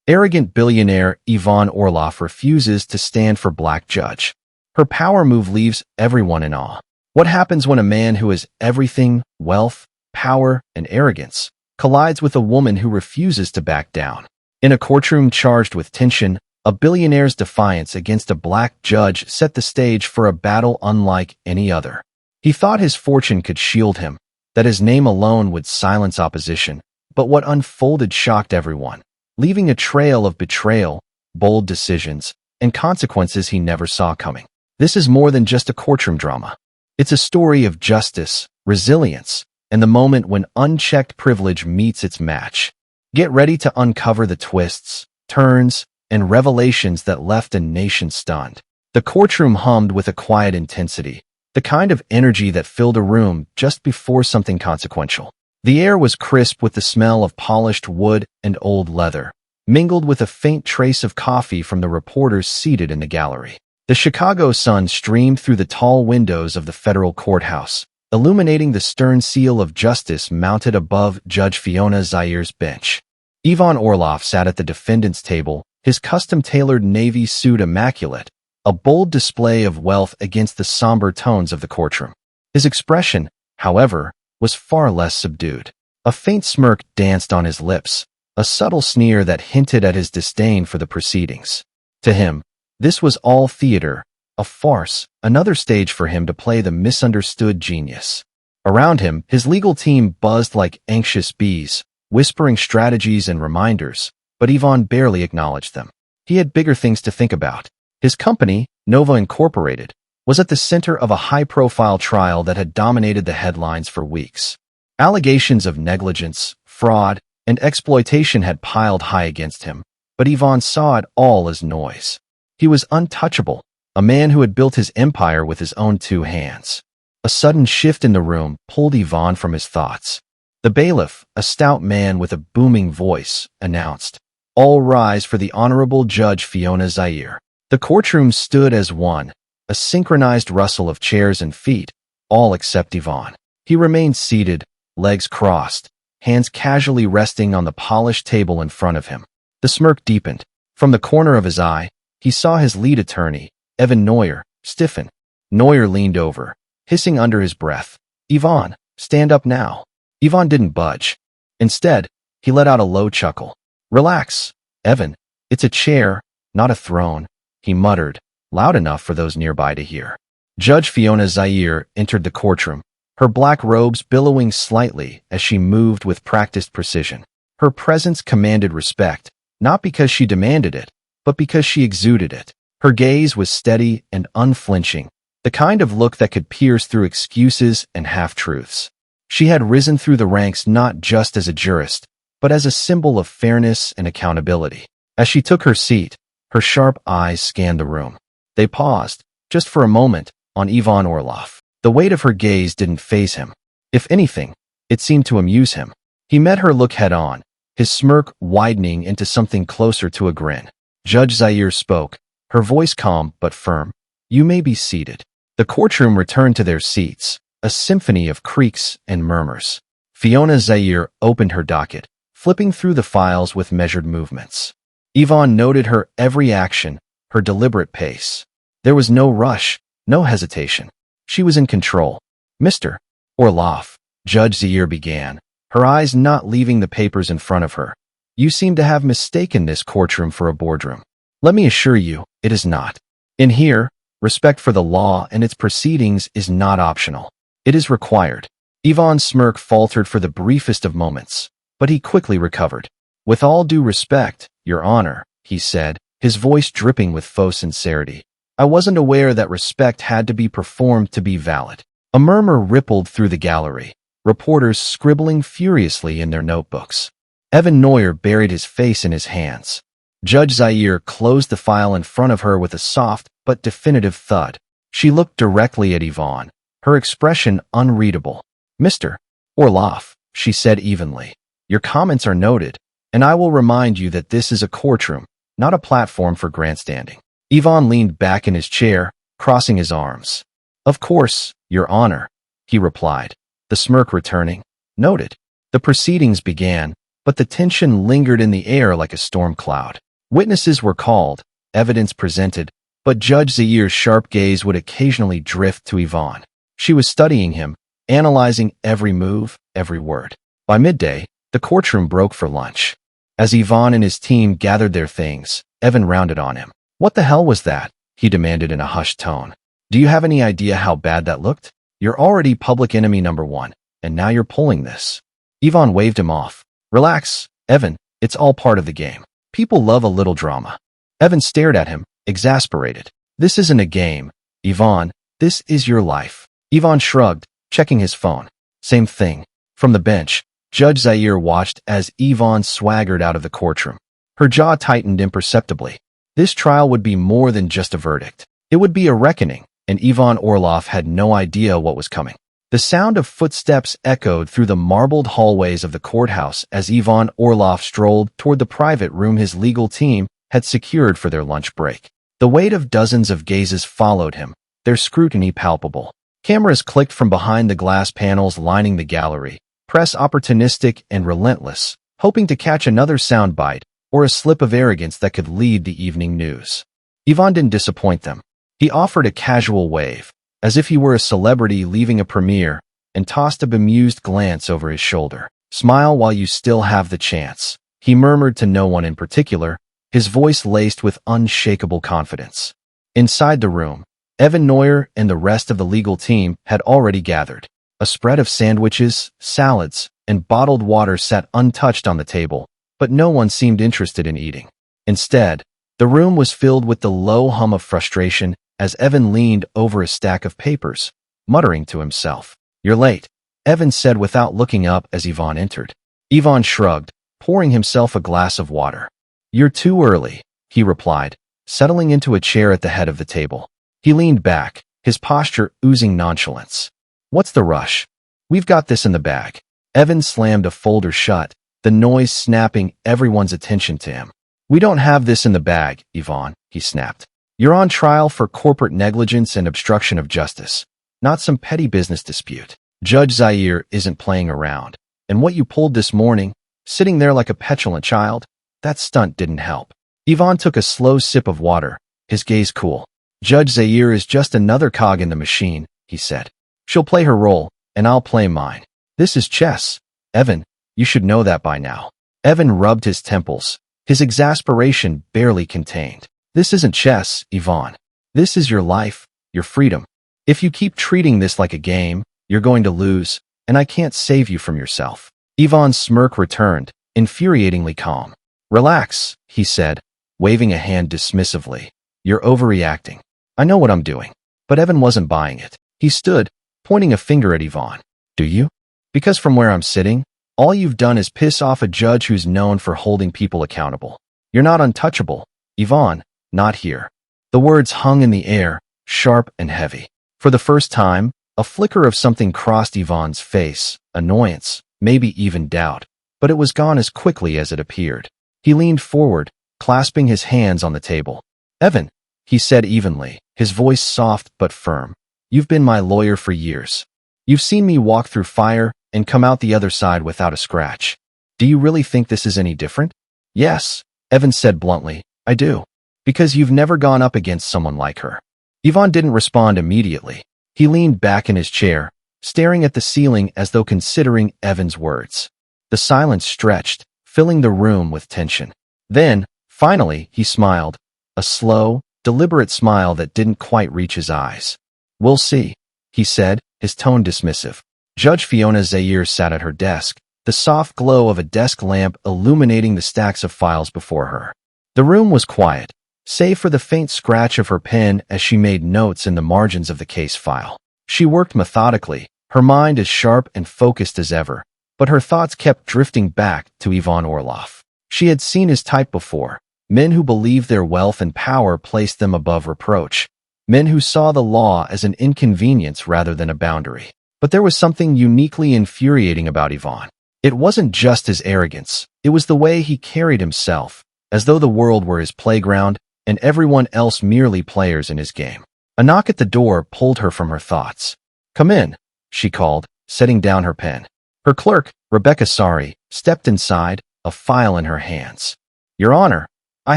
Arrogant billionaire Yvonne Orloff refuses to stand for black judge. Her power move leaves everyone in awe. What happens when a man who has everything, wealth, power, and arrogance, collides with a woman who refuses to back down? In a courtroom charged with tension, a billionaire's defiance against a black judge set the stage for a battle unlike any other. He thought his fortune could shield him, that his name alone would silence opposition, but what unfolded shocked everyone, leaving a trail of betrayal, bold decisions, and consequences he never saw coming. This is more than just a courtroom drama. It's a story of justice, resilience, and the moment when unchecked privilege meets its match. Get ready to uncover the twists, turns, and revelations that left a nation stunned. The courtroom hummed with a quiet intensity, the kind of energy that filled a room just before something consequential. The air was crisp with the smell of polished wood and old leather, mingled with a faint trace of coffee from the reporters seated in the gallery. The Chicago sun streamed through the tall windows of the federal courthouse, illuminating the stern seal of justice mounted above Judge Fiona Zaire's bench. Yvonne Orloff sat at the defendant's table, his custom-tailored navy suit immaculate, a bold display of wealth against the somber tones of the courtroom. His expression, however, was far less subdued. A faint smirk danced on his lips, a subtle sneer that hinted at his disdain for the proceedings. To him, this was all theater, a farce, another stage for him to play the misunderstood genius. Around him, his legal team buzzed like anxious bees, whispering strategies and reminders, but Yvonne barely acknowledged them. He had bigger things to think about. His company, Nova Incorporated, was at the center of a high-profile trial that had dominated the headlines for weeks. Allegations of negligence, fraud, and exploitation had piled high against him, but Yvonne saw it all as noise. He was untouchable, a man who had built his empire with his own two hands. A sudden shift in the room pulled Yvonne from his thoughts. The bailiff, a stout man with a booming voice, announced, "All rise for the Honorable Judge Fiona Zaire." The courtroom stood as one, a synchronized rustle of chairs and feet, all except Yvonne. He remained seated, legs crossed, hands casually resting on the polished table in front of him. The smirk deepened. From the corner of his eye, he saw his lead attorney, Evan Neuer, stiffen. Neuer leaned over, hissing under his breath, "Yvonne, stand up now." Yvonne didn't budge. Instead, he let out a low chuckle. "Relax, Evan. It's a chair, not a throne," he muttered, loud enough for those nearby to hear. Judge Fiona Zaire entered the courtroom, her black robes billowing slightly as she moved with practiced precision. Her presence commanded respect, not because she demanded it, but because she exuded it. Her gaze was steady and unflinching, the kind of look that could pierce through excuses and half-truths. She had risen through the ranks not just as a jurist, but as a symbol of fairness and accountability. As she took her seat, her sharp eyes scanned the room. They paused, just for a moment, on Yvonne Orloff. The weight of her gaze didn't faze him. If anything, it seemed to amuse him. He met her look head-on, his smirk widening into something closer to a grin. Judge Zaire spoke, her voice calm but firm. "You may be seated." The courtroom returned to their seats, a symphony of creaks and murmurs. Fiona Zaire opened her docket, flipping through the files with measured movements. Yvonne noted her every action, her deliberate pace. There was no rush, no hesitation. She was in control. "Mr. Orloff," Judge Zaire began, her eyes not leaving the papers in front of her. "You seem to have mistaken this courtroom for a boardroom. Let me assure you, it is not. In here, respect for the law and its proceedings is not optional. It is required." Yvonne's smirk faltered for the briefest of moments, but he quickly recovered. "With all due respect, Your Honor," he said, his voice dripping with faux sincerity. "I wasn't aware that respect had to be performed to be valid." A murmur rippled through the gallery, reporters scribbling furiously in their notebooks. Evan Neuer buried his face in his hands. Judge Zaire closed the file in front of her with a soft but definitive thud. She looked directly at Yvonne, her expression unreadable. "Mr. Orloff," she said evenly, "your comments are noted, and I will remind you that this is a courtroom, not a platform for grandstanding." Yvonne leaned back in his chair, crossing his arms. "Of course, Your Honor," he replied, the smirk returning. "Noted." The proceedings began, but the tension lingered in the air like a storm cloud. Witnesses were called, evidence presented, but Judge Zair's sharp gaze would occasionally drift to Yvonne. She was studying him, analyzing every move, every word. By midday, the courtroom broke for lunch. As Yvonne and his team gathered their things, Evan rounded on him. "What the hell was that?" he demanded in a hushed tone. "Do you have any idea how bad that looked? You're already public enemy number one, and now you're pulling this." Yvonne waved him off. "Relax, Evan, it's all part of the game. People love a little drama." Evan stared at him, exasperated. "This isn't a game, Yvonne, this is your life." Yvonne shrugged, checking his phone. Same thing. From the bench, Judge Zair watched as Yvonne swaggered out of the courtroom. Her jaw tightened imperceptibly. This trial would be more than just a verdict. It would be a reckoning, and Yvonne Orloff had no idea what was coming. The sound of footsteps echoed through the marbled hallways of the courthouse as Yvonne Orloff strolled toward the private room his legal team had secured for their lunch break. The weight of dozens of gazes followed him, their scrutiny palpable. Cameras clicked from behind the glass panels lining the gallery, press opportunistic and relentless, hoping to catch another soundbite or a slip of arrogance that could lead the evening news. Yvonne didn't disappoint them. He offered a casual wave, as if he were a celebrity leaving a premiere, and tossed a bemused glance over his shoulder. "Smile while you still have the chance," he murmured to no one in particular, his voice laced with unshakable confidence. Inside the room, Evan Neuer and the rest of the legal team had already gathered. A spread of sandwiches, salads, and bottled water sat untouched on the table, but no one seemed interested in eating. Instead, the room was filled with the low hum of frustration as Evan leaned over a stack of papers, muttering to himself. "You're late," Evan said without looking up as Yvonne entered. Yvonne shrugged, pouring himself a glass of water. "You're too early," he replied, settling into a chair at the head of the table. He leaned back, his posture oozing nonchalance. "What's the rush? We've got this in the bag." Evan slammed a folder shut, the noise snapping everyone's attention to him. "We don't have this in the bag, Yvonne," he snapped. "You're on trial for corporate negligence and obstruction of justice, not some petty business dispute. Judge Zair isn't playing around. And what you pulled this morning, sitting there like a petulant child, that stunt didn't help." Yvonne took a slow sip of water, his gaze cool. "Judge Zair is just another cog in the machine," he said. "She'll play her role, and I'll play mine. This is chess. Evan, you should know that by now." Evan rubbed his temples, his exasperation barely contained. "This isn't chess, Yvonne. This is your life, your freedom. If you keep treating this like a game, you're going to lose, and I can't save you from yourself." Yvonne's smirk returned, infuriatingly calm. "Relax," he said, waving a hand dismissively. "You're overreacting. I know what I'm doing." But Evan wasn't buying it. He stood, pointing a finger at Yvonne. "Do you? Because from where I'm sitting, all you've done is piss off a judge who's known for holding people accountable. You're not untouchable, Yvonne, not here." The words hung in the air, sharp and heavy. For the first time, a flicker of something crossed Yvonne's face, annoyance, maybe even doubt, but it was gone as quickly as it appeared. He leaned forward, clasping his hands on the table. "Evan," he said evenly, his voice soft but firm, "you've been my lawyer for years. You've seen me walk through fire and come out the other side without a scratch. Do you really think this is any different?" "Yes," Evan said bluntly, "I do. Because you've never gone up against someone like her." Yvonne didn't respond immediately. He leaned back in his chair, staring at the ceiling as though considering Evan's words. The silence stretched, filling the room with tension. Then, finally, he smiled, a slow, deliberate smile that didn't quite reach his eyes. "We'll see," he said, his tone dismissive. Judge Fiona Zair sat at her desk, the soft glow of a desk lamp illuminating the stacks of files before her. The room was quiet, save for the faint scratch of her pen as she made notes in the margins of the case file. She worked methodically, her mind as sharp and focused as ever, but her thoughts kept drifting back to Yvonne Orloff. She had seen his type before, men who believed their wealth and power placed them above reproach, men who saw the law as an inconvenience rather than a boundary. But there was something uniquely infuriating about Yvonne. It wasn't just his arrogance, it was the way he carried himself, as though the world were his playground and everyone else merely players in his game. A knock at the door pulled her from her thoughts. "Come in," she called, setting down her pen. Her clerk, Rebecca Sari, stepped inside, a file in her hands. "Your Honor, I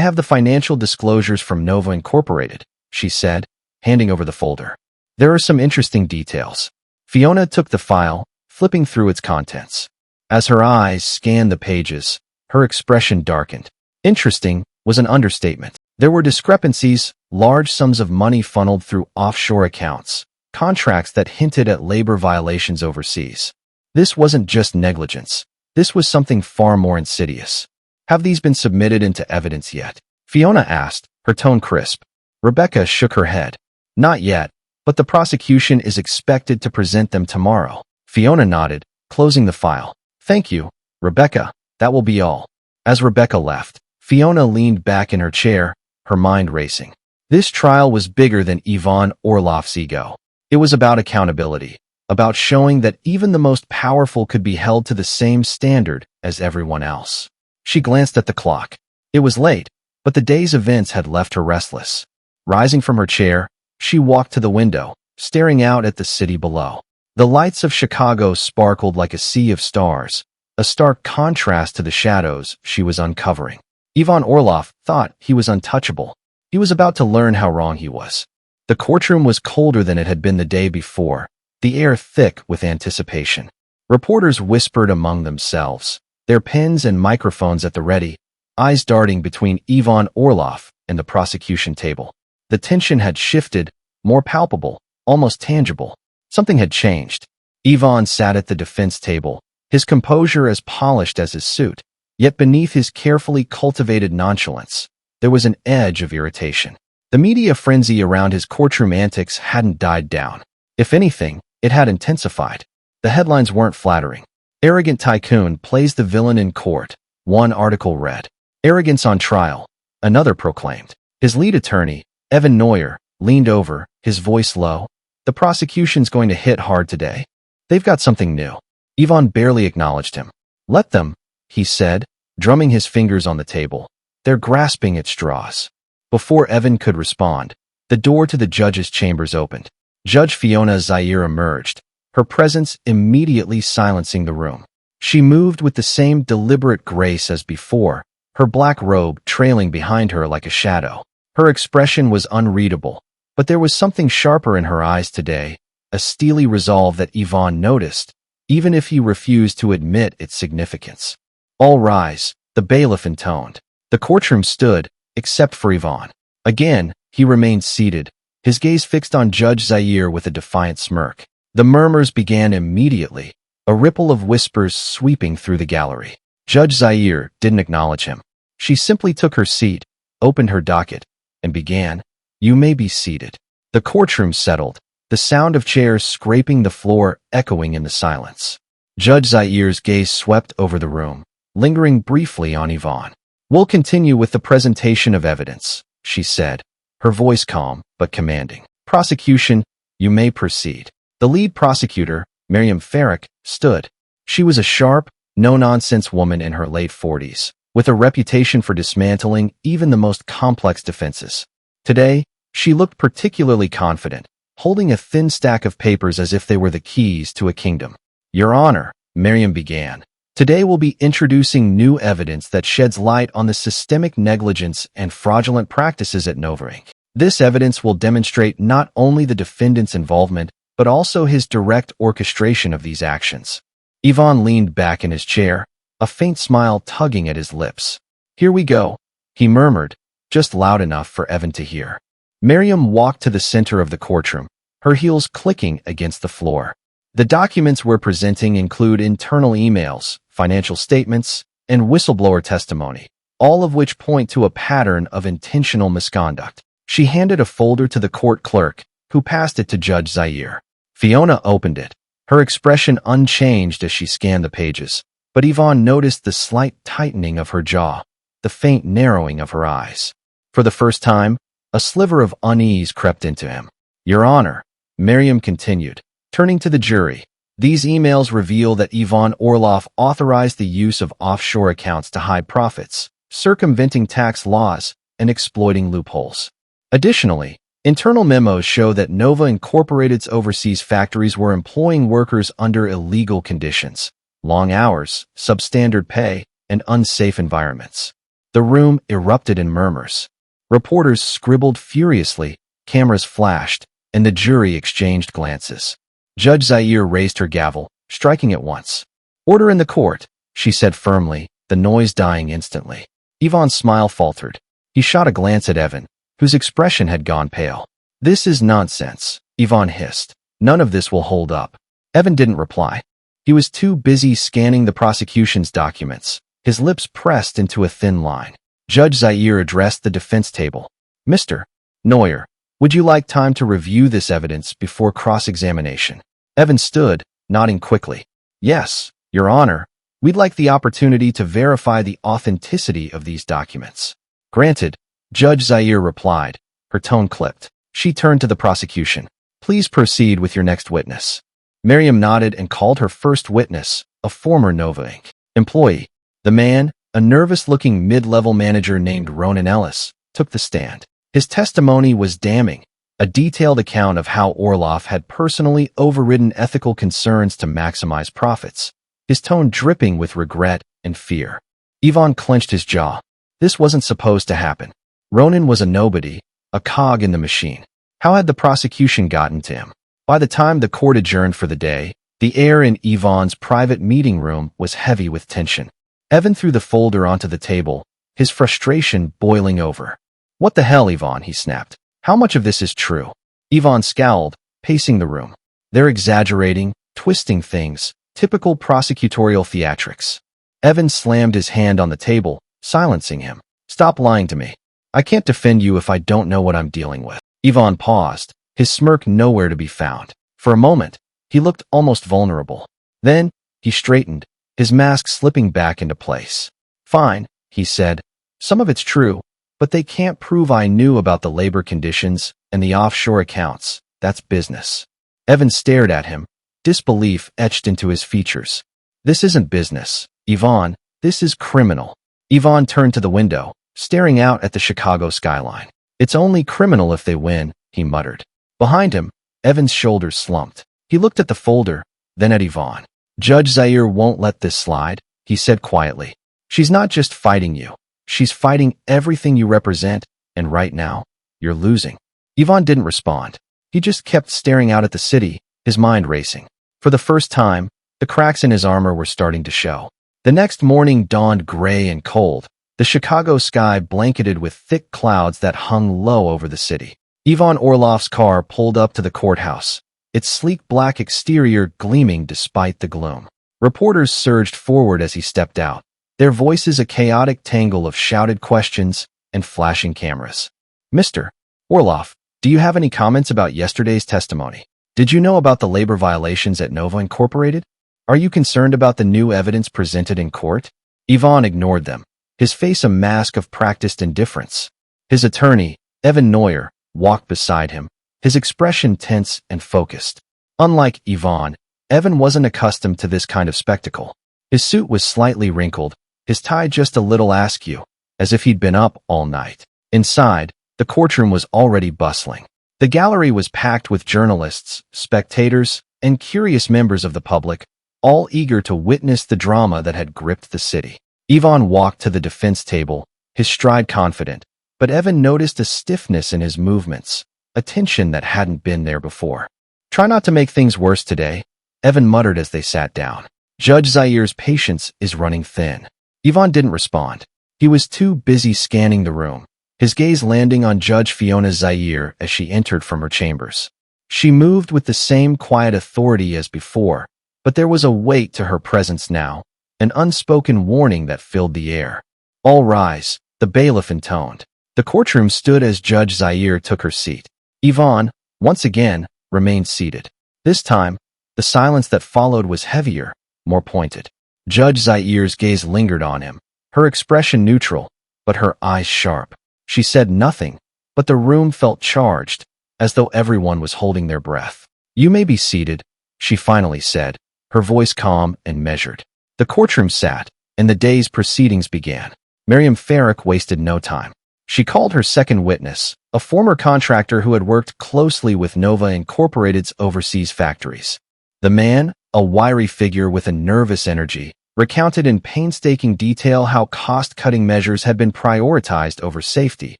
have the financial disclosures from Nova Incorporated," she said, handing over the folder. "There are some interesting details." Fiona took the file, flipping through its contents. As her eyes scanned the pages, her expression darkened. Interesting was an understatement. There were discrepancies, large sums of money funneled through offshore accounts, contracts that hinted at labor violations overseas. This wasn't just negligence. This was something far more insidious. "Have these been submitted into evidence yet?" Fiona asked, her tone crisp. Rebecca shook her head. "Not yet, but the prosecution is expected to present them tomorrow." Fiona nodded, closing the file. "Thank you, Rebecca. That will be all." As Rebecca left, Fiona leaned back in her chair, her mind racing. This trial was bigger than Ivan Orlov's ego. It was about accountability, about showing that even the most powerful could be held to the same standard as everyone else. She glanced at the clock. It was late, but the day's events had left her restless. Rising from her chair, she walked to the window, staring out at the city below. The lights of Chicago sparkled like a sea of stars, a stark contrast to the shadows she was uncovering. Ivan Orlov thought he was untouchable. He was about to learn how wrong he was. The courtroom was colder than it had been the day before, the air thick with anticipation. Reporters whispered among themselves, their pens and microphones at the ready, eyes darting between Ivan Orlov and the prosecution table. The tension had shifted, more palpable, almost tangible. Something had changed. Ivan sat at the defense table, his composure as polished as his suit, yet beneath his carefully cultivated nonchalance, there was an edge of irritation. The media frenzy around his courtroom antics hadn't died down. If anything, it had intensified. The headlines weren't flattering. "Arrogant tycoon plays the villain in court," one article read. "Arrogance on trial," another proclaimed. His lead attorney, Evan Neuer, leaned over, his voice low. "The prosecution's going to hit hard today. They've got something new." Ivan barely acknowledged him. "Let them," he said, drumming his fingers on the table. "They're grasping at straws." Before Evan could respond, the door to the judge's chambers opened. Judge Fiona Zaire emerged, her presence immediately silencing the room. She moved with the same deliberate grace as before, her black robe trailing behind her like a shadow. Her expression was unreadable, but there was something sharper in her eyes today, a steely resolve that Ivan noticed, even if he refused to admit its significance. "All rise," the bailiff intoned. The courtroom stood, except for Ivan. Again, he remained seated, his gaze fixed on Judge Zaire with a defiant smirk. The murmurs began immediately, a ripple of whispers sweeping through the gallery. Judge Zaire didn't acknowledge him. She simply took her seat, opened her docket, and began, "You may be seated." The courtroom settled, the sound of chairs scraping the floor echoing in the silence. Judge Zaire's gaze swept over the room, lingering briefly on Ivan. "We'll continue with the presentation of evidence," she said, her voice calm but commanding. "Prosecution, you may proceed." The lead prosecutor, Miriam Farrick, stood. She was a sharp, no-nonsense woman in her late 40s, with a reputation for dismantling even the most complex defenses. Today, she looked particularly confident, holding a thin stack of papers as if they were the keys to a kingdom. "Your Honor," Miriam began, "today we'll be introducing new evidence that sheds light on the systemic negligence and fraudulent practices at Nova Inc. This evidence will demonstrate not only the defendant's involvement, but also his direct orchestration of these actions." Ivan leaned back in his chair, a faint smile tugging at his lips. "Here we go," he murmured, just loud enough for Evan to hear. Miriam walked to the center of the courtroom, her heels clicking against the floor. The documents we're presenting include internal emails, financial statements, and whistleblower testimony, all of which point to a pattern of intentional misconduct. She handed a folder to the court clerk, who passed it to Judge Zaire. Fiona opened it, her expression unchanged as she scanned the pages, but Ivan noticed the slight tightening of her jaw, the faint narrowing of her eyes. For the first time, a sliver of unease crept into him. "Your Honor," Miriam continued, turning to the jury, "these emails reveal that Ivan Orlov authorized the use of offshore accounts to hide profits, circumventing tax laws, and exploiting loopholes. Additionally, internal memos show that Nova Incorporated's overseas factories were employing workers under illegal conditions, long hours, substandard pay, and unsafe environments. The room erupted in murmurs. Reporters scribbled furiously, cameras flashed, and the jury exchanged glances. Judge Zaire raised her gavel, striking at once. "Order in the court," she said firmly, the noise dying instantly. Yvonne's smile faltered. He shot a glance at Evan, whose expression had gone pale. "This is nonsense," Yvonne hissed. "None of this will hold up." Evan didn't reply. He was too busy scanning the prosecution's documents, his lips pressed into a thin line. Judge Zaire addressed the defense table. "Mr. Neuer, would you like time to review this evidence before cross-examination?" Evan stood, nodding quickly. "Yes, Your Honor. We'd like the opportunity to verify the authenticity of these documents." "Granted," Judge Zaire replied, her tone clipped. She turned to the prosecution. "Please proceed with your next witness." Miriam nodded and called her first witness, a former Nova Inc. employee. The man, a nervous-looking mid-level manager named Ronan Ellis, took the stand. His testimony was damning, a detailed account of how Orloff had personally overridden ethical concerns to maximize profits, his tone dripping with regret and fear. Yvonne clenched his jaw. This wasn't supposed to happen. Ronan was a nobody, a cog in the machine. How had the prosecution gotten to him? By the time the court adjourned for the day, the air in Yvonne's private meeting room was heavy with tension. Evan threw the folder onto the table, his frustration boiling over. "What the hell, Yvonne?" he snapped. "How much of this is true?" Yvonne scowled, pacing the room. "They're exaggerating, twisting things, typical prosecutorial theatrics." Evan slammed his hand on the table, silencing him. "Stop lying to me. I can't defend you if I don't know what I'm dealing with." Yvonne paused, his smirk nowhere to be found. For a moment, he looked almost vulnerable. Then, he straightened, his mask slipping back into place. "Fine," he said. "Some of it's true, but they can't prove I knew about the labor conditions and the offshore accounts. That's business." Evan stared at him, disbelief etched into his features. "This isn't business, Yvonne. This is criminal." Yvonne turned to the window, staring out at the Chicago skyline. "It's only criminal if they win," he muttered. Behind him, Evan's shoulders slumped. He looked at the folder, then at Yvonne. "Judge Zaire won't let this slide," he said quietly. "She's not just fighting you. She's fighting everything you represent, and right now, you're losing." Yvonne didn't respond. He just kept staring out at the city, his mind racing. For the first time, the cracks in his armor were starting to show. The next morning dawned gray and cold, the Chicago sky blanketed with thick clouds that hung low over the city. Yvonne Orloff's car pulled up to the courthouse, its sleek black exterior gleaming despite the gloom. Reporters surged forward as he stepped out, their voices a chaotic tangle of shouted questions and flashing cameras. "Mr. Orloff, do you have any comments about yesterday's testimony? Did you know about the labor violations at Nova Incorporated? Are you concerned about the new evidence presented in court?" Yvonne ignored them, his face a mask of practiced indifference. His attorney, Evan Neuer, walked beside him, his expression tense and focused. Unlike Yvonne, Evan wasn't accustomed to this kind of spectacle. His suit was slightly wrinkled, his tie just a little askew, as if he'd been up all night. Inside, the courtroom was already bustling. The gallery was packed with journalists, spectators, and curious members of the public, all eager to witness the drama that had gripped the city. Yvonne walked to the defense table, his stride confident, but Evan noticed a stiffness in his movements, a tension that hadn't been there before. "Try not to make things worse today," Evan muttered as they sat down. "Judge Zaire's patience is running thin." Yvonne didn't respond. He was too busy scanning the room, his gaze landing on Judge Fiona Zaire as she entered from her chambers. She moved with the same quiet authority as before, but there was a weight to her presence now, an unspoken warning that filled the air. "All rise," the bailiff intoned. The courtroom stood as Judge Zaire took her seat. Yvonne, once again, remained seated. This time, the silence that followed was heavier, more pointed. Judge Zaire's gaze lingered on him, her expression neutral, but her eyes sharp. She said nothing, but the room felt charged, as though everyone was holding their breath. "You may be seated," she finally said, her voice calm and measured. The courtroom sat, and the day's proceedings began. Miriam Farrick wasted no time. She called her second witness, a former contractor who had worked closely with Nova Incorporated's overseas factories. The man, a wiry figure with a nervous energy, recounted in painstaking detail how cost-cutting measures had been prioritized over safety,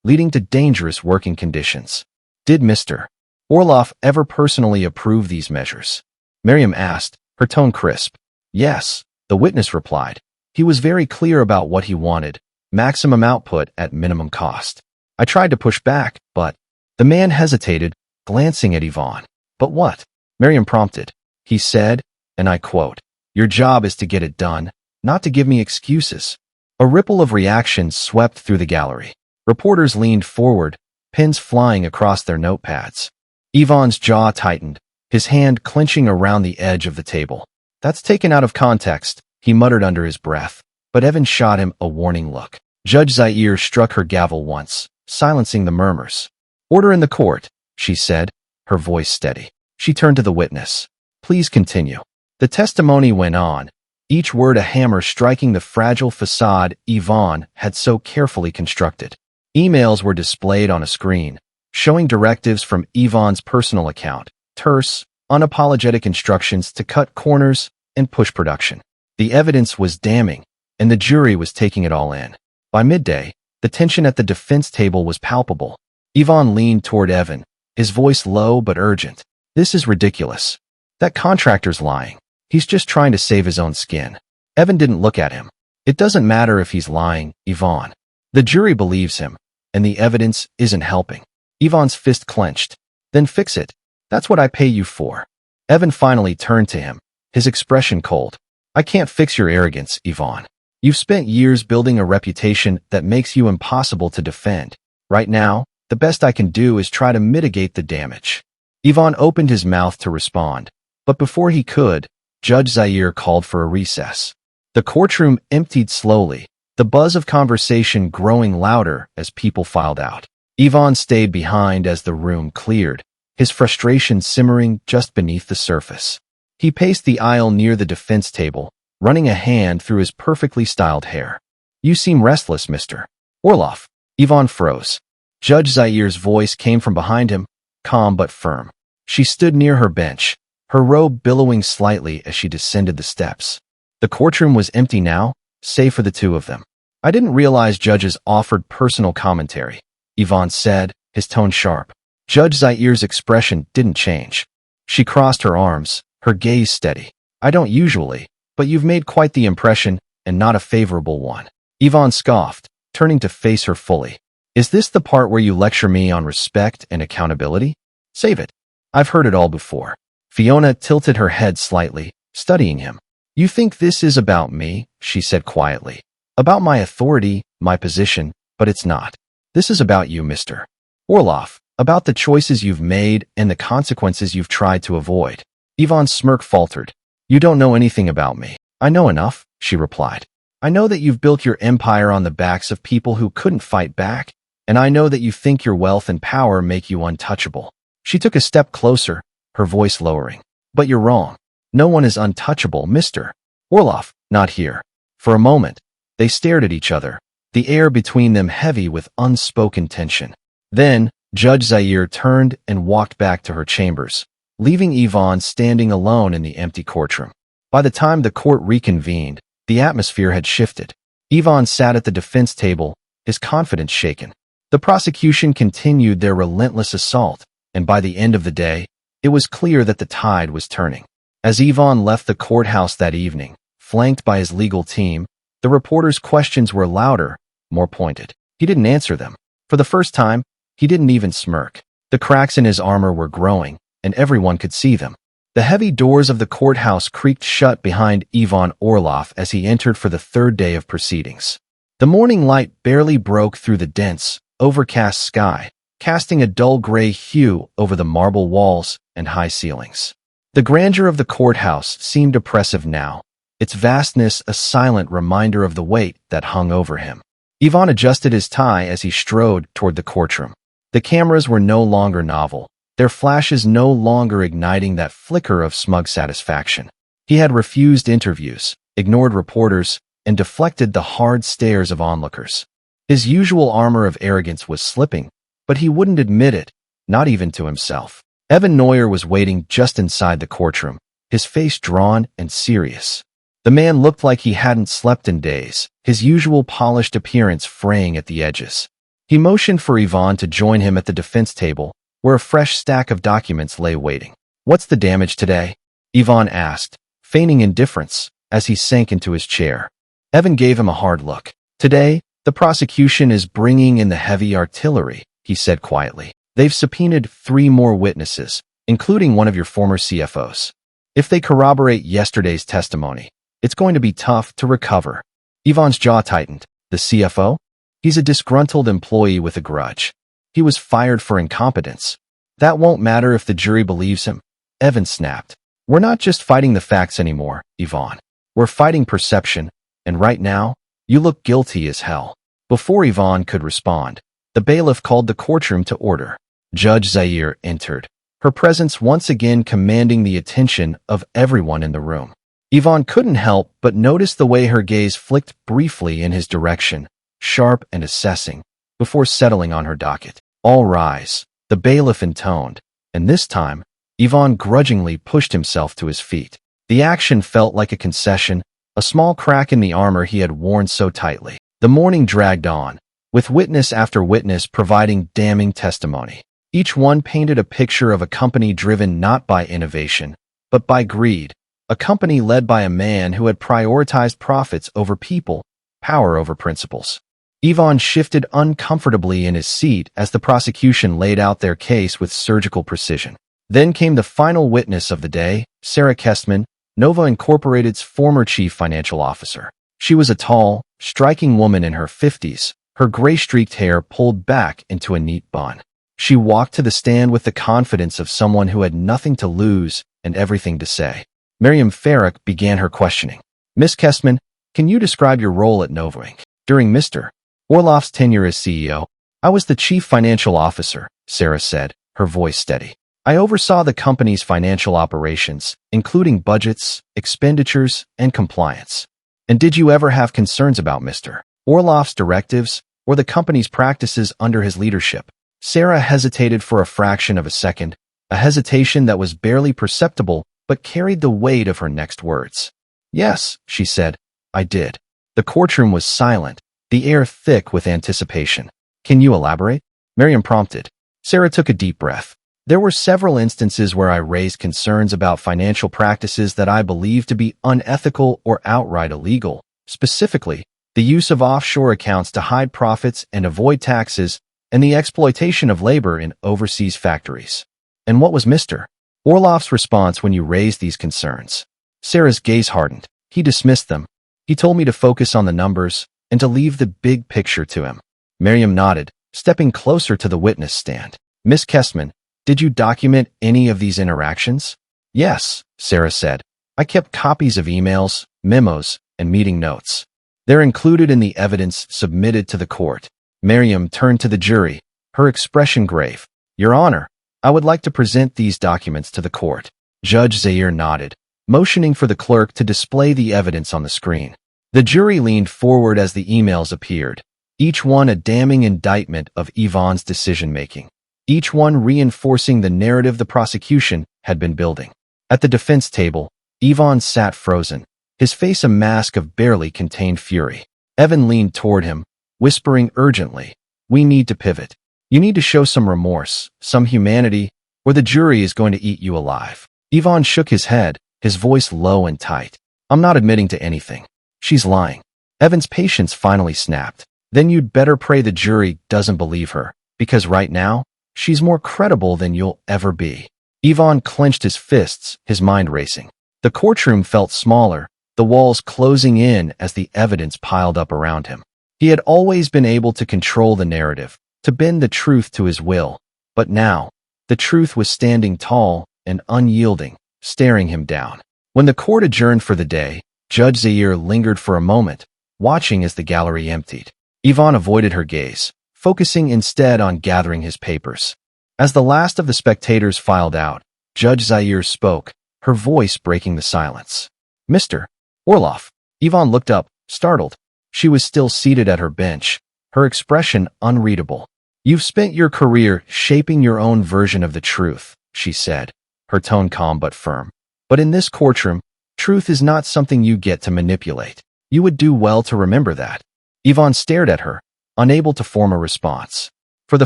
leading to dangerous working conditions. Did Mr. Orloff ever personally approve these measures? Miriam asked, her tone crisp. Yes, the witness replied. He was very clear about what he wanted, maximum output at minimum cost. I tried to push back, but... The man hesitated, glancing at Yvonne. But what? Miriam prompted. He said, and I quote, "Your job is to get it done, not to give me excuses." A ripple of reactions swept through the gallery. Reporters leaned forward, pens flying across their notepads. Yvonne's jaw tightened, his hand clenching around the edge of the table. "That's taken out of context," he muttered under his breath, but Evan shot him a warning look. Judge Zaire struck her gavel once, silencing the murmurs. "Order in the court," she said, her voice steady. She turned to the witness. "Please continue." The testimony went on, each word a hammer striking the fragile facade Yvonne had so carefully constructed. Emails were displayed on a screen, showing directives from Yvonne's personal account, terse, unapologetic instructions to cut corners and push production. The evidence was damning, and the jury was taking it all in. By midday, the tension at the defense table was palpable. Yvonne leaned toward Evan, his voice low but urgent. "This is ridiculous. That contractor's lying. He's just trying to save his own skin." Evan didn't look at him. "It doesn't matter if he's lying, Yvonne. The jury believes him, and the evidence isn't helping." Yvonne's fist clenched. "Then fix it. That's what I pay you for." Evan finally turned to him, his expression cold. "I can't fix your arrogance, Yvonne. You've spent years building a reputation that makes you impossible to defend. Right now, the best I can do is try to mitigate the damage." Yvonne opened his mouth to respond, but before he could, Judge Zaire called for a recess. The courtroom emptied slowly, the buzz of conversation growing louder as people filed out. Yvonne stayed behind as the room cleared, his frustration simmering just beneath the surface. He paced the aisle near the defense table, running a hand through his perfectly styled hair. "You seem restless, Mr. Orloff." Yvonne froze. Judge Zaire's voice came from behind him, calm but firm. She stood near her bench, her robe billowing slightly as she descended the steps. The courtroom was empty now, save for the two of them. "I didn't realize judges offered personal commentary," Yvonne said, his tone sharp. Judge Zaire's expression didn't change. She crossed her arms, her gaze steady. "I don't usually, but you've made quite the impression, and not a favorable one." Yvonne scoffed, turning to face her fully. "Is this the part where you lecture me on respect and accountability? Save it. I've heard it all before." Fiona tilted her head slightly, studying him. "You think this is about me," she said quietly. "About my authority, my position, but it's not. This is about you, Mr. Orloff, about the choices you've made and the consequences you've tried to avoid." Yvonne's smirk faltered. "You don't know anything about me." "I know enough," she replied. "I know that you've built your empire on the backs of people who couldn't fight back, and I know that you think your wealth and power make you untouchable." She took a step closer, her voice lowering. "But you're wrong. No one is untouchable, Mr. Orloff, not here." For a moment, they stared at each other, the air between them heavy with unspoken tension. Then, Judge Zaire turned and walked back to her chambers, leaving Yvonne standing alone in the empty courtroom. By the time the court reconvened, the atmosphere had shifted. Yvonne sat at the defense table, his confidence shaken. The prosecution continued their relentless assault, and by the end of the day, it was clear that the tide was turning. As Yvonne left the courthouse that evening, flanked by his legal team, the reporter's questions were louder, more pointed. He didn't answer them. For the first time, he didn't even smirk. The cracks in his armor were growing, and everyone could see them. The heavy doors of the courthouse creaked shut behind Yvonne Orloff as he entered for the third day of proceedings. The morning light barely broke through the dense, overcast sky, casting a dull gray hue over the marble walls and high ceilings. The grandeur of the courthouse seemed oppressive now, its vastness a silent reminder of the weight that hung over him. Yvonne adjusted his tie as he strode toward the courtroom. The cameras were no longer novel, their flashes no longer igniting that flicker of smug satisfaction. He had refused interviews, ignored reporters, and deflected the hard stares of onlookers. His usual armor of arrogance was slipping, but he wouldn't admit it, not even to himself. Evan Neuer was waiting just inside the courtroom, his face drawn and serious. The man looked like he hadn't slept in days, his usual polished appearance fraying at the edges. He motioned for Yvonne to join him at the defense table, where a fresh stack of documents lay waiting. "What's the damage today?" Yvonne asked, feigning indifference, as he sank into his chair. Evan gave him a hard look. "Today, the prosecution is bringing in the heavy artillery," he said quietly. "They've subpoenaed 3 more witnesses, including one of your former CFOs. If they corroborate yesterday's testimony, it's going to be tough to recover." Yvonne's jaw tightened. "The CFO? He's a disgruntled employee with a grudge. He was fired for incompetence. That won't matter if the jury believes him," Evan snapped. "We're not just fighting the facts anymore, Yvonne. We're fighting perception, and right now, you look guilty as hell." Before Yvonne could respond, the bailiff called the courtroom to order. Judge Zaire entered, her presence once again commanding the attention of everyone in the room. Yvonne couldn't help but notice the way her gaze flicked briefly in his direction, sharp and assessing, before settling on her docket. "All rise," the bailiff intoned, and this time, Yvonne grudgingly pushed himself to his feet. The action felt like a concession, a small crack in the armor he had worn so tightly. The morning dragged on, with witness after witness providing damning testimony. Each one painted a picture of a company driven not by innovation, but by greed, a company led by a man who had prioritized profits over people, power over principles. Yvonne shifted uncomfortably in his seat as the prosecution laid out their case with surgical precision. Then came the final witness of the day, Sarah Kestman, Nova Incorporated's former chief financial officer. She was a tall, striking woman in her 50s, her gray-streaked hair pulled back into a neat bun. She walked to the stand with the confidence of someone who had nothing to lose and everything to say. Miriam Farrick began her questioning. "Miss Kestman, can you describe your role at Nova Inc. during Mr. Orloff's tenure as CEO?" "I was the chief financial officer," Sarah said, her voice steady. "I oversaw the company's financial operations, including budgets, expenditures, and compliance." "And did you ever have concerns about Mr. Orloff's directives or the company's practices under his leadership?" Sarah hesitated for a fraction of a second, a hesitation that was barely perceptible but carried the weight of her next words. "Yes," she said, "I did." The courtroom was silent, the air thick with anticipation. "Can you elaborate?" Miriam prompted. Sarah took a deep breath. "There were several instances where I raised concerns about financial practices that I believed to be unethical or outright illegal. Specifically, the use of offshore accounts to hide profits and avoid taxes, and the exploitation of labor in overseas factories." "And what was Mr. Orloff's response when you raised these concerns?" Sarah's gaze hardened. "He dismissed them. He told me to focus on the numbers and to leave the big picture to him." Miriam nodded, stepping closer to the witness stand. "Miss Kestman, did you document any of these interactions?" "Yes," Sarah said. "I kept copies of emails, memos, and meeting notes. They're included in the evidence submitted to the court." Miriam turned to the jury, her expression grave. "Your Honor, I would like to present these documents to the court." Judge Zaire nodded, motioning for the clerk to display the evidence on the screen. The jury leaned forward as the emails appeared, each one a damning indictment of Yvonne's decision-making, each one reinforcing the narrative the prosecution had been building. At the defense table, Yvonne sat frozen, his face a mask of barely contained fury. Evan leaned toward him, whispering urgently, "We need to pivot. You need to show some remorse, some humanity, or the jury is going to eat you alive." Yvonne shook his head, his voice low and tight. "I'm not admitting to anything. She's lying." Evan's patience finally snapped. "Then you'd better pray the jury doesn't believe her, because right now, she's more credible than you'll ever be." Yvonne clenched his fists, his mind racing. The courtroom felt smaller, the walls closing in as the evidence piled up around him. He had always been able to control the narrative, to bend the truth to his will, but now, the truth was standing tall and unyielding, staring him down. When the court adjourned for the day, Judge Zaire lingered for a moment, watching as the gallery emptied. Yvonne avoided her gaze, focusing instead on gathering his papers. As the last of the spectators filed out, Judge Zaire spoke, her voice breaking the silence. "Mr. Orloff." Yvonne looked up, startled. She was still seated at her bench, her expression unreadable. "You've spent your career shaping your own version of the truth," she said, her tone calm but firm. "But in this courtroom, Truth is not something you get to manipulate. You would do well to remember that. Yvonne stared at her, unable to form a response. For the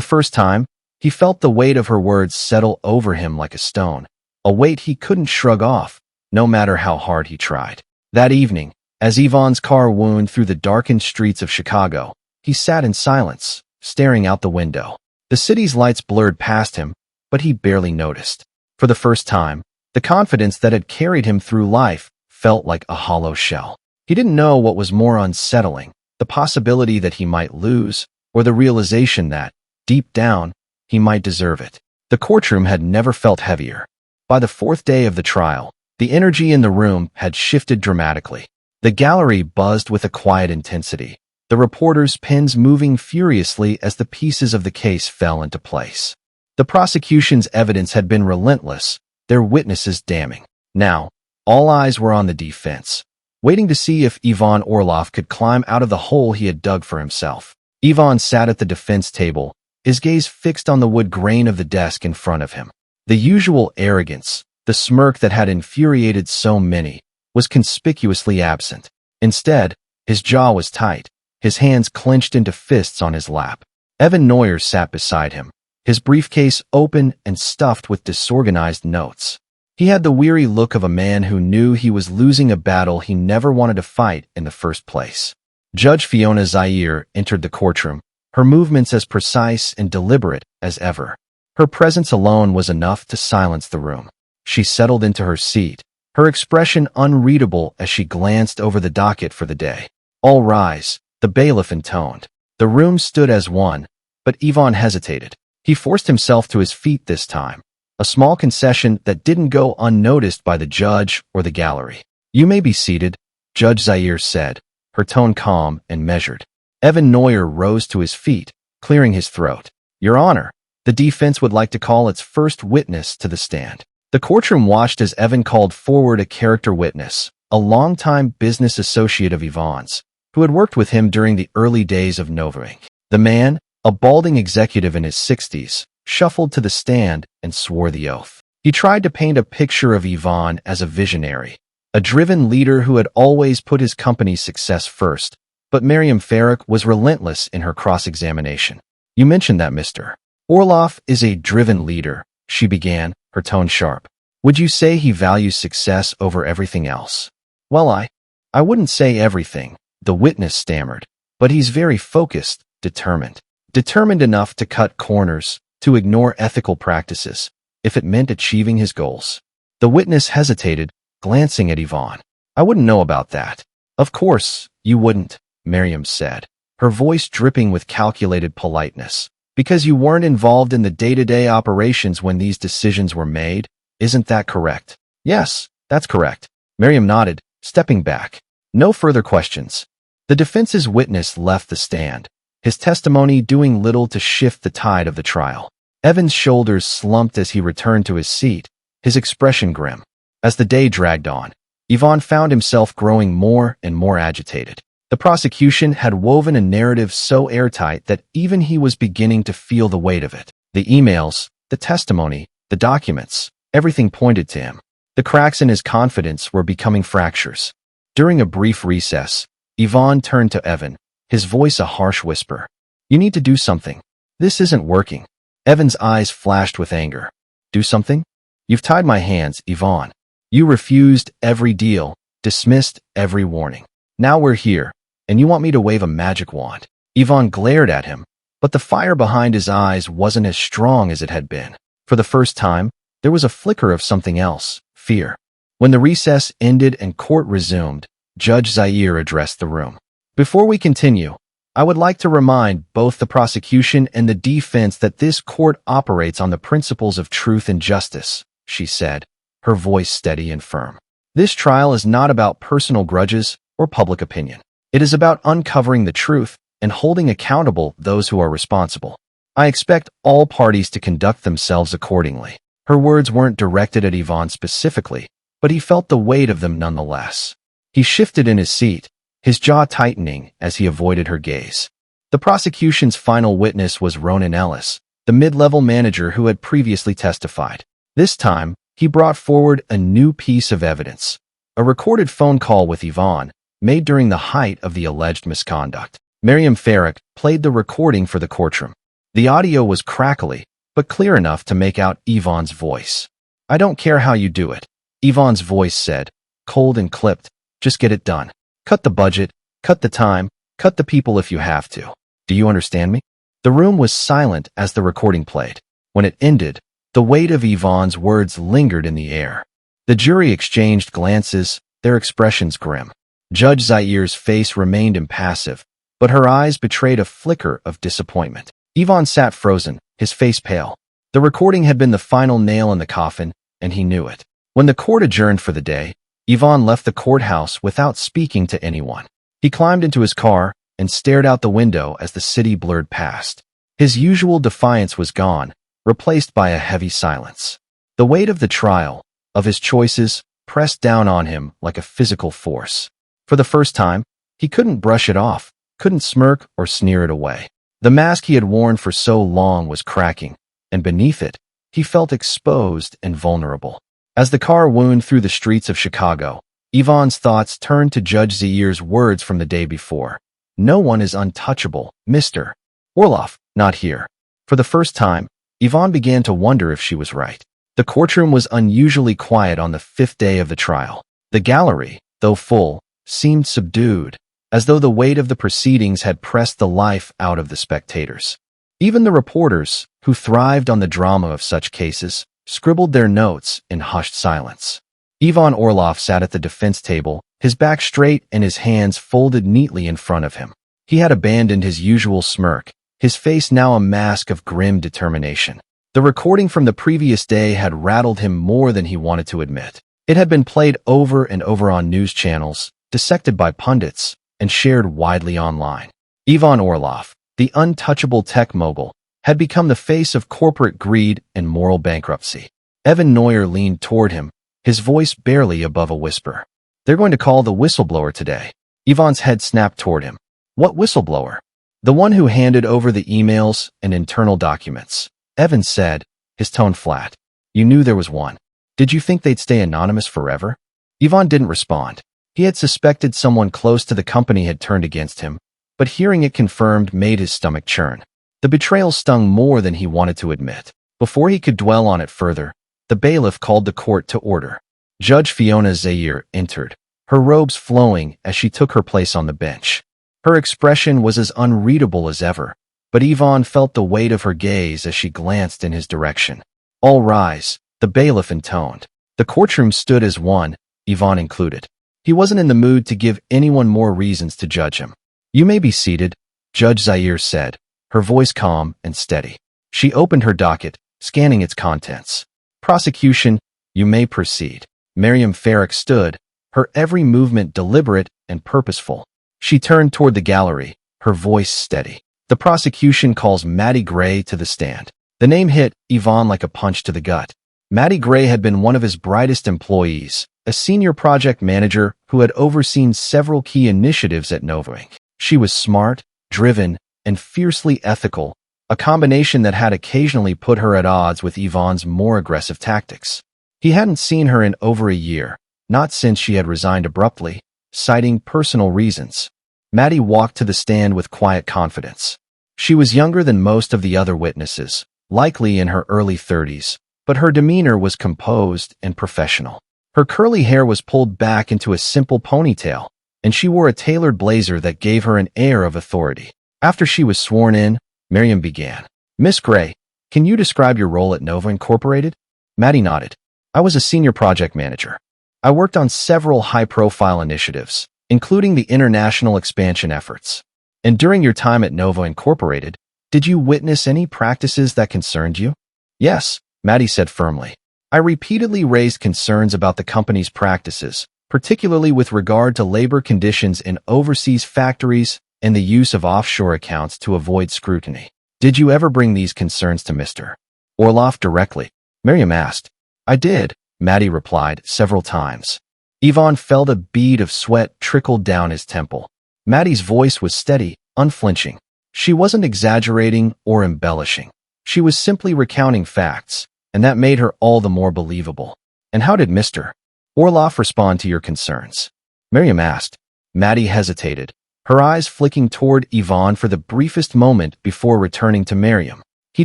first time, he felt the weight of her words settle over him like a stone, a weight he couldn't shrug off, no matter how hard he tried. That evening, as Yvonne's car wound through the darkened streets of Chicago, he sat in silence, staring out the window. The city's lights blurred past him, but he barely noticed. For the first time, the confidence that had carried him through life felt like a hollow shell. He didn't know what was more unsettling, the possibility that he might lose, or the realization that, deep down, he might deserve it. The courtroom had never felt heavier. By the fourth day of the trial, the energy in the room had shifted dramatically. The gallery buzzed with a quiet intensity, the reporters' pens moving furiously as the pieces of the case fell into place. The prosecution's evidence had been relentless, their witnesses damning. Now, all eyes were on the defense, waiting to see if Ivan Orlov could climb out of the hole he had dug for himself. Ivan sat at the defense table, his gaze fixed on the wood grain of the desk in front of him. The usual arrogance, the smirk that had infuriated so many, was conspicuously absent. Instead, his jaw was tight, his hands clenched into fists on his lap. Evan Neuer sat beside him, his briefcase open and stuffed with disorganized notes. He had the weary look of a man who knew he was losing a battle he never wanted to fight in the first place. Judge Fiona Zaire entered the courtroom, her movements as precise and deliberate as ever. Her presence alone was enough to silence the room. She settled into her seat, her expression unreadable as she glanced over the docket for the day. "All rise," the bailiff intoned. The room stood as one, but Ivan hesitated. He forced himself to his feet this time, a small concession that didn't go unnoticed by the judge or the gallery. "You may be seated," Judge Zaire said, her tone calm and measured. Evan Neuer rose to his feet, clearing his throat. "Your Honor, the defense would like to call its first witness to the stand." The courtroom watched as Evan called forward a character witness, a longtime business associate of Ivan's, who had worked with him during the early days of Nova Inc. The man, a balding executive in his 60s, shuffled to the stand and swore the oath. He tried to paint a picture of Ivan as a visionary, a driven leader who had always put his company's success first, but Miriam Farrick was relentless in her cross-examination. "You mentioned that Mr. Orlov is a driven leader," she began, her tone sharp. "Would you say he values success over everything else?" "Well, I wouldn't say everything," the witness stammered, "but he's very focused, determined. Determined enough to cut corners, to ignore ethical practices, if it meant achieving his goals." The witness hesitated, glancing at Ivan. "I wouldn't know about that." "Of course, you wouldn't," Miriam said, her voice dripping with calculated politeness. "Because you weren't involved in the day-to-day operations when these decisions were made, isn't that correct?" "Yes, that's correct." Miriam nodded, stepping back. No further questions. The defense's witness left the stand, his testimony doing little to shift the tide of the trial. Evan's shoulders slumped as he returned to his seat, his expression grim. As the day dragged on, Ivan found himself growing more and more agitated. The prosecution had woven a narrative so airtight that even he was beginning to feel the weight of it. The emails, the testimony, the documents, everything pointed to him. The cracks in his confidence were becoming fractures. During a brief recess, Ivan turned to Evan, his voice a harsh whisper. "You need to do something. This isn't working." Evan's eyes flashed with anger. "Do something? You've tied my hands, Ivan. You refused every deal, dismissed every warning. Now we're here, and you want me to wave a magic wand." Ivan glared at him, but the fire behind his eyes wasn't as strong as it had been. For the first time, there was a flicker of something else, fear. When the recess ended and court resumed, Judge Zaire addressed the room. "Before we continue, I would like to remind both the prosecution and the defense that this court operates on the principles of truth and justice," she said, her voice steady and firm. "This trial is not about personal grudges or public opinion. It is about uncovering the truth and holding accountable those who are responsible. I expect all parties to conduct themselves accordingly." Her words weren't directed at Ivan specifically, but he felt the weight of them nonetheless. He shifted in his seat, his jaw tightening as he avoided her gaze. The prosecution's final witness was Ronan Ellis, the mid-level manager who had previously testified. This time, he brought forward a new piece of evidence, a recorded phone call with Yvonne, made during the height of the alleged misconduct. Miriam Farrick played the recording for the courtroom. The audio was crackly, but clear enough to make out Yvonne's voice. "I don't care how you do it," Yvonne's voice said, cold and clipped. "Just get it done. Cut the budget, cut the time, cut the people if you have to. Do you understand me?" The room was silent as the recording played. When it ended, the weight of Yvonne's words lingered in the air. The jury exchanged glances, their expressions grim. Judge Zair's face remained impassive, but her eyes betrayed a flicker of disappointment. Yvonne sat frozen, his face pale. The recording had been the final nail in the coffin, and he knew it. When the court adjourned for the day, Yvonne left the courthouse without speaking to anyone. He climbed into his car and stared out the window as the city blurred past. His usual defiance was gone, replaced by a heavy silence. The weight of the trial, of his choices, pressed down on him like a physical force. For the first time, he couldn't brush it off, couldn't smirk or sneer it away. The mask he had worn for so long was cracking, and beneath it, he felt exposed and vulnerable. As the car wound through the streets of Chicago, Yvonne's thoughts turned to Judge Zair's words from the day before. "No one is untouchable, Mr. Orloff, not here." For the first time, Yvonne began to wonder if she was right. The courtroom was unusually quiet on the fifth day of the trial. The gallery, though full, seemed subdued, as though the weight of the proceedings had pressed the life out of the spectators. Even the reporters, who thrived on the drama of such cases, scribbled their notes in hushed silence. Ivan Orloff sat at the defense table, his back straight and his hands folded neatly in front of him. He had abandoned his usual smirk, his face now a mask of grim determination. The recording from the previous day had rattled him more than he wanted to admit. It had been played over and over on news channels, dissected by pundits, and shared widely online. Ivan Orloff, the untouchable tech mogul, had become the face of corporate greed and moral bankruptcy. Evan Neuer leaned toward him, his voice barely above a whisper. "They're going to call the whistleblower today." Ivan's head snapped toward him. "What whistleblower?" "The one who handed over the emails and internal documents," Evan said, his tone flat. "You knew there was one. Did you think they'd stay anonymous forever?" Ivan didn't respond. He had suspected someone close to the company had turned against him, but hearing it confirmed made his stomach churn. The betrayal stung more than he wanted to admit. Before he could dwell on it further, the bailiff called the court to order. Judge Fiona Zair entered, her robes flowing as she took her place on the bench. Her expression was as unreadable as ever, but Ivan felt the weight of her gaze as she glanced in his direction. "All rise," the bailiff intoned. The courtroom stood as one, Ivan included. He wasn't in the mood to give anyone more reasons to judge him. "You may be seated," Judge Zair said, her voice calm and steady. She opened her docket, scanning its contents. "Prosecution, you may proceed." Miriam Farrick stood, her every movement deliberate and purposeful. She turned toward the gallery, her voice steady. "The prosecution calls Maddie Gray to the stand." The name hit Ivan like a punch to the gut. Maddie Gray had been one of his brightest employees, a senior project manager who had overseen several key initiatives at Novo Inc. She was smart, driven, and fiercely ethical, a combination that had occasionally put her at odds with Ivan's more aggressive tactics. He hadn't seen her in over a year, not since she had resigned abruptly, citing personal reasons. Maddie walked to the stand with quiet confidence. She was younger than most of the other witnesses, likely in her early 30s, but her demeanor was composed and professional. Her curly hair was pulled back into a simple ponytail, and she wore a tailored blazer that gave her an air of authority. After she was sworn in, Miriam began. "Miss Gray, can you describe your role at Novo Incorporated?" Maddie nodded. "I was a senior project manager. I worked on several high-profile initiatives, including the international expansion efforts. And during your time at Novo Incorporated, did you witness any practices that concerned you?" "Yes," Maddie said firmly. "I repeatedly raised concerns about the company's practices, particularly with regard to labor conditions in overseas factories and the use of offshore accounts to avoid scrutiny." "Did you ever bring these concerns to Mr. Orloff directly?" Miriam asked. "I did," Maddie replied several times. Ivan felt a bead of sweat trickle down his temple. Maddie's voice was steady, unflinching. She wasn't exaggerating or embellishing. She was simply recounting facts, and that made her all the more believable. "And how did Mr. Orloff respond to your concerns? Miriam asked. Maddie hesitated, her eyes flicking toward Yvonne for the briefest moment before returning to Miriam. He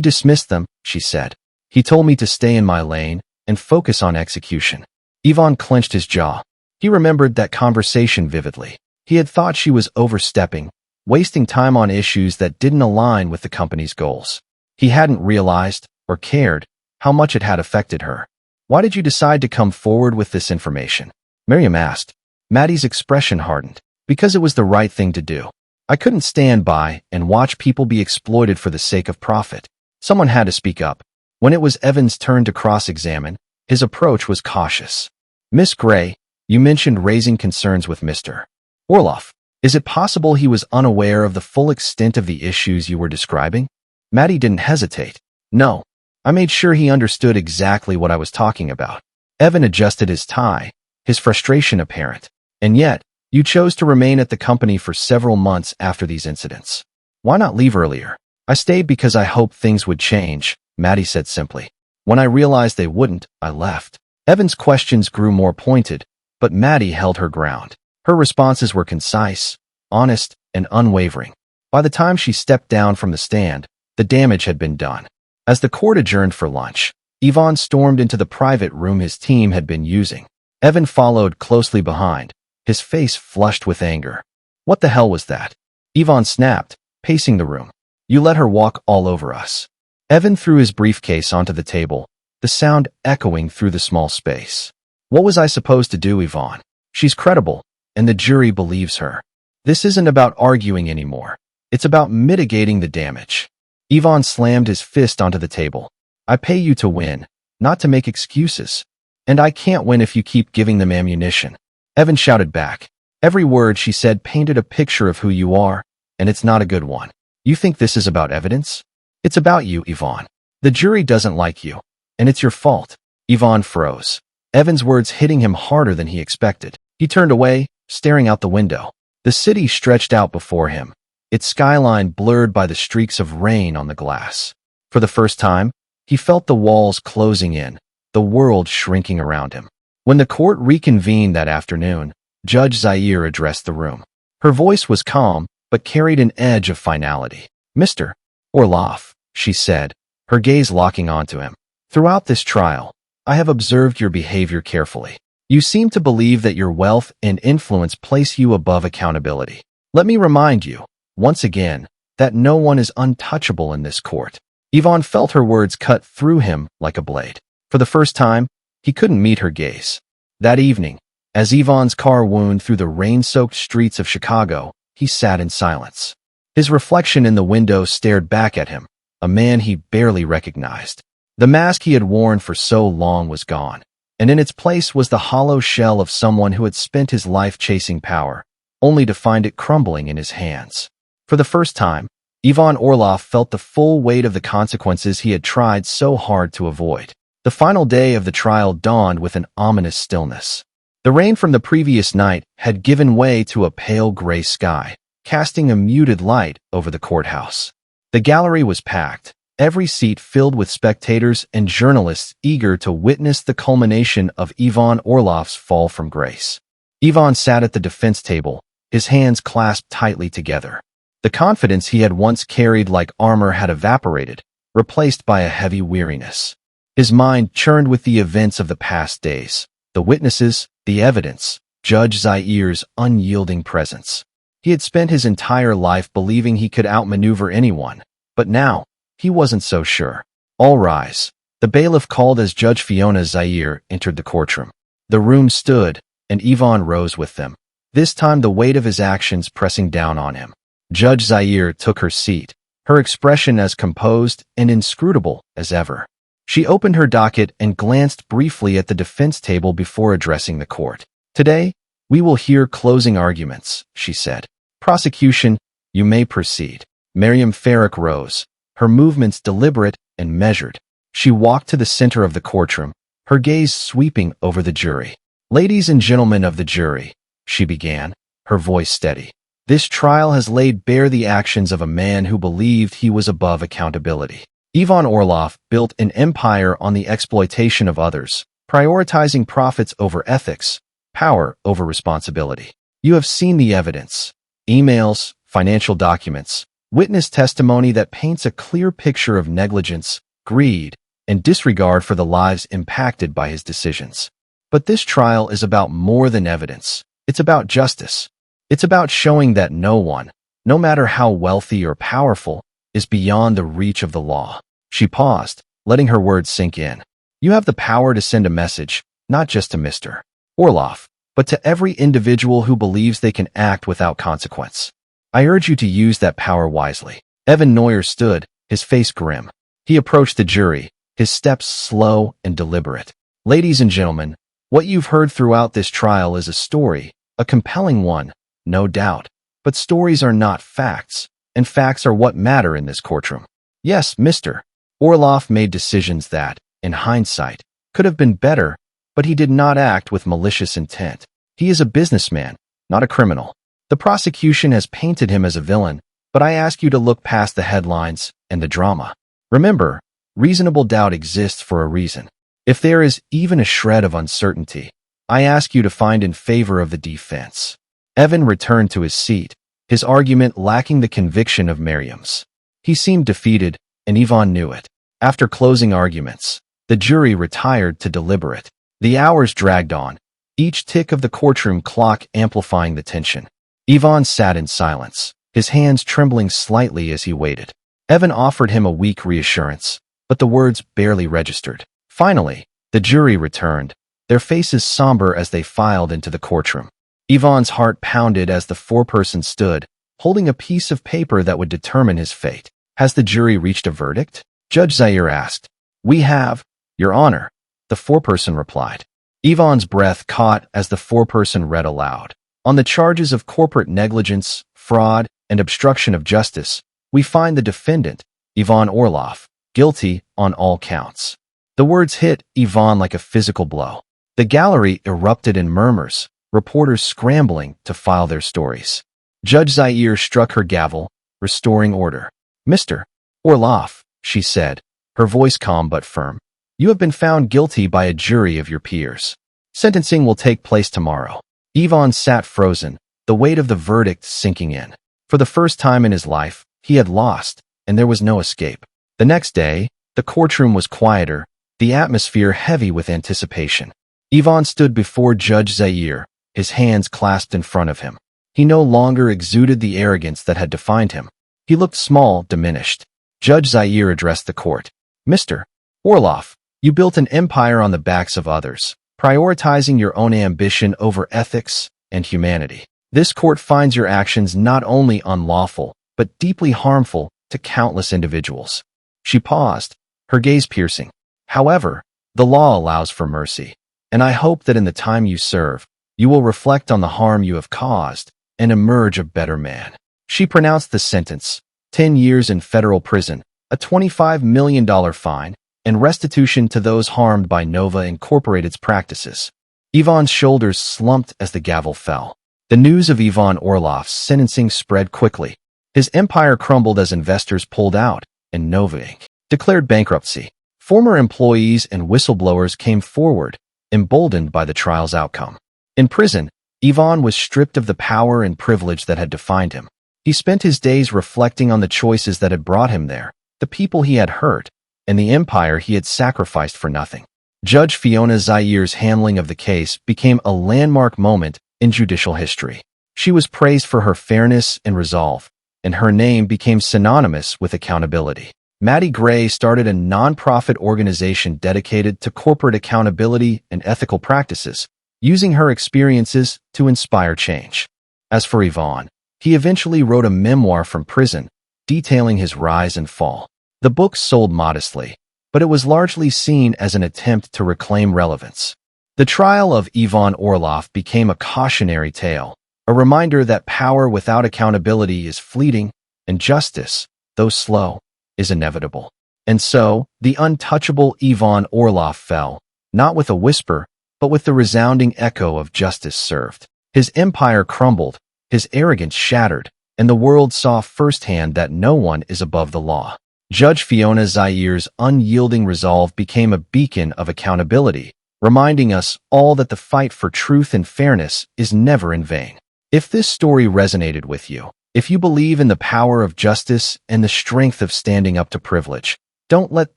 dismissed them, she said. He told me to stay in my lane and focus on execution. Yvonne clenched his jaw. He remembered that conversation vividly. He had thought she was overstepping, wasting time on issues that didn't align with the company's goals. He hadn't realized, or cared, how much it had affected her. Why did you decide to come forward with this information? Miriam asked. Maddie's expression hardened. Because it was the right thing to do. I couldn't stand by and watch people be exploited for the sake of profit. Someone had to speak up. When it was Evan's turn to cross-examine, his approach was cautious. Miss Gray, you mentioned raising concerns with Mr. Orloff. Is it possible he was unaware of the full extent of the issues you were describing? Maddie didn't hesitate. No. I made sure he understood exactly what I was talking about. Evan adjusted his tie, his frustration apparent. And yet, you chose to remain at the company for several months after these incidents. Why not leave earlier? I stayed because I hoped things would change, Maddie said simply. When I realized they wouldn't, I left. Evan's questions grew more pointed, but Maddie held her ground. Her responses were concise, honest, and unwavering. By the time she stepped down from the stand, the damage had been done. As the court adjourned for lunch, Yvonne stormed into the private room his team had been using. Evan followed closely behind, his face flushed with anger. What the hell was that? Yvonne snapped, pacing the room. You let her walk all over us. Evan threw his briefcase onto the table, the sound echoing through the small space. What was I supposed to do, Yvonne? She's credible, and the jury believes her. This isn't about arguing anymore. It's about mitigating the damage. Yvonne slammed his fist onto the table. I pay you to win, not to make excuses. And I can't win if you keep giving them ammunition. Evan shouted back. Every word she said painted a picture of who you are, and it's not a good one. You think this is about evidence? It's about you, Yvonne. The jury doesn't like you, and it's your fault. Yvonne froze, Evan's words hitting him harder than he expected. He turned away, staring out the window. The city stretched out before him, its skyline blurred by the streaks of rain on the glass. For the first time, he felt the walls closing in, the world shrinking around him. When the court reconvened that afternoon, Judge Zaire addressed the room. Her voice was calm, but carried an edge of finality. Mr. Orloff, she said, her gaze locking onto him. Throughout this trial, I have observed your behavior carefully. You seem to believe that your wealth and influence place you above accountability. Let me remind you, once again, that no one is untouchable in this court. Yvonne felt her words cut through him like a blade. For the first time, he couldn't meet her gaze. That evening, as Yvonne's car wound through the rain-soaked streets of Chicago, he sat in silence. His reflection in the window stared back at him, a man he barely recognized. The mask he had worn for so long was gone, and in its place was the hollow shell of someone who had spent his life chasing power, only to find it crumbling in his hands. For the first time, Yvonne Orloff felt the full weight of the consequences he had tried so hard to avoid. The final day of the trial dawned with an ominous stillness. The rain from the previous night had given way to a pale gray sky, casting a muted light over the courthouse. The gallery was packed, every seat filled with spectators and journalists eager to witness the culmination of Yvonne Orloff's fall from grace. Yvonne sat at the defense table, his hands clasped tightly together. The confidence he had once carried like armor had evaporated, replaced by a heavy weariness. His mind churned with the events of the past days, the witnesses, the evidence, Judge Zaire's unyielding presence. He had spent his entire life believing he could outmaneuver anyone, but now, he wasn't so sure. All rise. The bailiff called as Judge Fiona Zaire entered the courtroom. The room stood, and Yvonne rose with them, this time the weight of his actions pressing down on him. Judge Zaire took her seat, her expression as composed and inscrutable as ever. She opened her docket and glanced briefly at the defense table before addressing the court. Today, we will hear closing arguments, she said. Prosecution, you may proceed. Miriam Farrick rose, her movements deliberate and measured. She walked to the center of the courtroom, her gaze sweeping over the jury. Ladies and gentlemen of the jury, she began, her voice steady. This trial has laid bare the actions of a man who believed he was above accountability. Yvonne Orloff built an empire on the exploitation of others, prioritizing profits over ethics, power over responsibility. You have seen the evidence: emails, financial documents, witness testimony that paints a clear picture of negligence, greed, and disregard for the lives impacted by his decisions. But this trial is about more than evidence. It's about justice. It's about showing that no one, no matter how wealthy or powerful, is beyond the reach of the law. She paused, letting her words sink in. You have the power to send a message, not just to Mr. Orloff, but to every individual who believes they can act without consequence. I urge you to use that power wisely. Evan Neuer stood, his face grim. He approached the jury, his steps slow and deliberate. Ladies and gentlemen, what you've heard throughout this trial is a story, a compelling one, no doubt. But stories are not facts, and facts are what matter in this courtroom. Yes, Mr. Orloff made decisions that, in hindsight, could have been better, but he did not act with malicious intent. He is a businessman, not a criminal. The prosecution has painted him as a villain, but I ask you to look past the headlines and the drama. Remember, reasonable doubt exists for a reason. If there is even a shred of uncertainty, I ask you to find in favor of the defense. Evan returned to his seat, his argument lacking the conviction of Miriam's. He seemed defeated, and Yvonne knew it. After closing arguments, the jury retired to deliberate. The hours dragged on, each tick of the courtroom clock amplifying the tension. Yvonne sat in silence, his hands trembling slightly as he waited. Evan offered him a weak reassurance, but the words barely registered. Finally, the jury returned, their faces somber as they filed into the courtroom. Yvonne's heart pounded as the foreperson stood, holding a piece of paper that would determine his fate. Has the jury reached a verdict? Judge Zaire asked. We have, Your Honor, the foreperson replied. Yvonne's breath caught as the foreperson read aloud. On the charges of corporate negligence, fraud, and obstruction of justice, we find the defendant, Yvonne Orloff, guilty on all counts. The words hit Yvonne like a physical blow. The gallery erupted in murmurs, reporters scrambling to file their stories. Judge Zaire struck her gavel, restoring order. Mr. Orloff, she said, her voice calm but firm, you have been found guilty by a jury of your peers. Sentencing will take place tomorrow. Yvonne sat frozen, the weight of the verdict sinking in. For the first time in his life, he had lost, and there was no escape. The next day, the courtroom was quieter, the atmosphere heavy with anticipation. Yvonne stood before Judge Zaire, his hands clasped in front of him. He no longer exuded the arrogance that had defined him. He looked small, diminished. Judge Zaire addressed the court. Mr. Orloff, you built an empire on the backs of others, prioritizing your own ambition over ethics and humanity. This court finds your actions not only unlawful, but deeply harmful to countless individuals. She paused, her gaze piercing. However, the law allows for mercy, and I hope that in the time you serve, you will reflect on the harm you have caused and emerge a better man. She pronounced the sentence, 10 years in federal prison, a $25 million fine, and restitution to those harmed by Nova Incorporated's practices. Yvonne's shoulders slumped as the gavel fell. The news of Yvonne Orloff's sentencing spread quickly. His empire crumbled as investors pulled out, and Nova Inc. declared bankruptcy. Former employees and whistleblowers came forward, emboldened by the trial's outcome. In prison, Yvonne was stripped of the power and privilege that had defined him. He spent his days reflecting on the choices that had brought him there, the people he had hurt, and the empire he had sacrificed for nothing. Judge Fiona Zaire's handling of the case became a landmark moment in judicial history. She was praised for her fairness and resolve, and her name became synonymous with accountability. Maddie Gray started a nonprofit organization dedicated to corporate accountability and ethical practices, using her experiences to inspire change. As for Yvonne, he eventually wrote a memoir from prison, detailing his rise and fall. The book sold modestly, but it was largely seen as an attempt to reclaim relevance. The trial of Yvonne Orloff became a cautionary tale, a reminder that power without accountability is fleeting, and justice, though slow, is inevitable. And so, the untouchable Yvonne Orloff fell, not with a whisper, but with the resounding echo of justice served. His empire crumbled, his arrogance shattered, and the world saw firsthand that no one is above the law. Judge Fiona Zaire's unyielding resolve became a beacon of accountability, reminding us all that the fight for truth and fairness is never in vain. If this story resonated with you, if you believe in the power of justice and the strength of standing up to privilege, don't let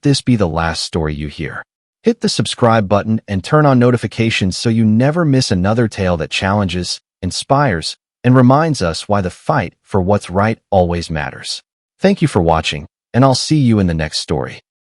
this be the last story you hear. Hit the subscribe button and turn on notifications so you never miss another tale that challenges, inspires, and reminds us why the fight for what's right always matters. Thank you for watching, and I'll see you in the next story.